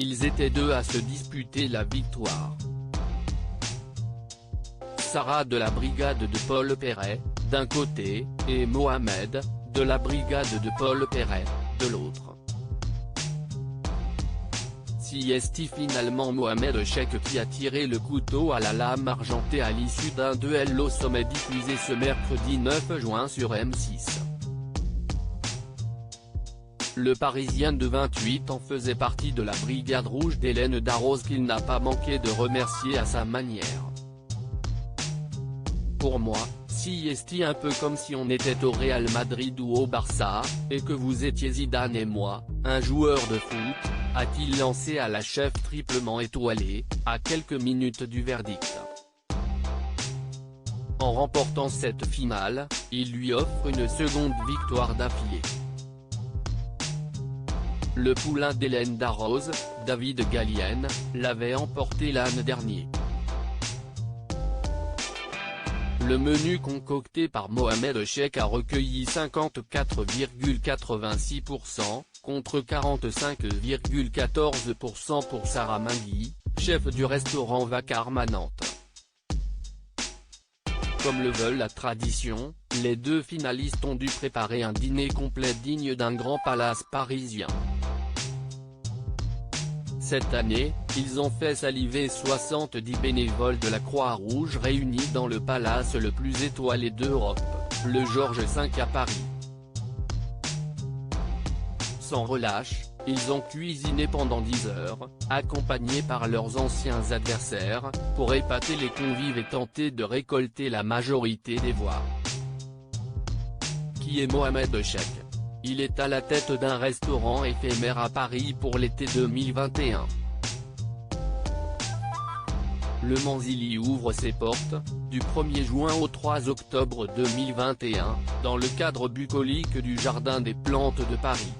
Ils étaient deux à se disputer la victoire. Sarah de la brigade de Paul Perret, d'un côté, et Mohamed, de la brigade de Paul Perret, de l'autre. C'est finalement Mohamed Cheick qui a tiré le couteau à la lame argentée à l'issue d'un duel au sommet diffusé ce mercredi 9 juin sur M6. Le Parisien de 28 ans faisait partie de la brigade rouge d'Hélène Darroze qu'il n'a pas manqué de remercier à sa manière. Pour moi, c'est un peu comme si on était au Real Madrid ou au Barça, et que vous étiez Zidane et moi, un joueur de foot, a-t-il lancé à la chef triplement étoilée, à quelques minutes du verdict. En remportant cette finale, il lui offre une seconde victoire d'affilée. Le poulain d'Hélène Darroze, David Gallienne, l'avait emporté l'an dernier. Le menu concocté par Mohamed Cheick a recueilli 54,86%, contre 45,14% pour Sarah Mangui, chef du restaurant Vacar Manante. Comme le veut la tradition, les deux finalistes ont dû préparer un dîner complet digne d'un grand palace parisien. Cette année, ils ont fait saliver 70 bénévoles de la Croix-Rouge réunis dans le palace le plus étoilé d'Europe, le Georges V à Paris. Sans relâche, ils ont cuisiné pendant 10 heures, accompagnés par leurs anciens adversaires, pour épater les convives et tenter de récolter la majorité des voix. Qui est Mohamed Cheick? Il est à la tête d'un restaurant éphémère à Paris pour l'été 2021. Le Manzili ouvre ses portes, du 1er juin au 3 octobre 2021, dans le cadre bucolique du Jardin des Plantes de Paris.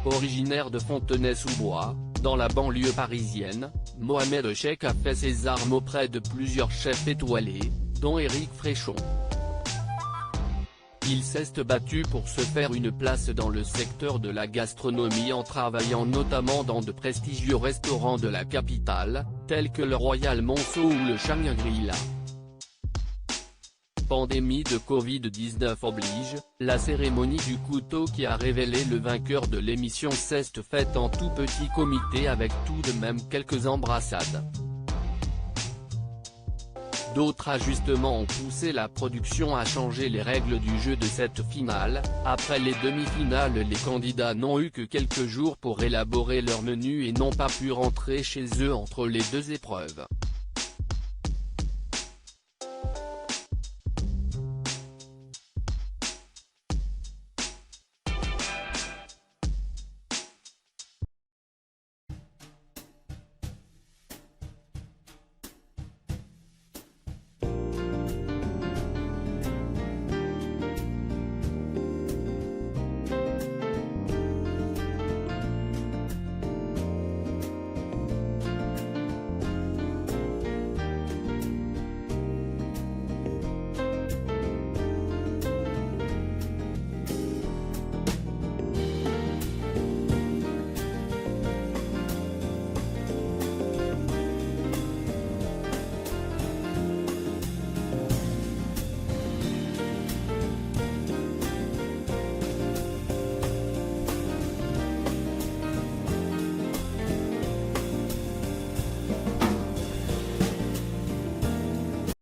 Originaire de Fontenay-sous-Bois, dans la banlieue parisienne, Mohamed Cheick a fait ses armes auprès de plusieurs chefs étoilés, dont Éric Fréchon. Il s'est battu pour se faire une place dans le secteur de la gastronomie en travaillant notamment dans de prestigieux restaurants de la capitale, tels que le Royal Monceau ou le Shangri-La. Pandémie de Covid-19 oblige, la cérémonie du couteau qui a révélé le vainqueur de l'émission s'est faite en tout petit comité avec tout de même quelques embrassades. D'autres ajustements ont poussé la production à changer les règles du jeu de cette finale. Après les demi-finales, les candidats n'ont eu que quelques jours pour élaborer leur menu et n'ont pas pu rentrer chez eux entre les deux épreuves.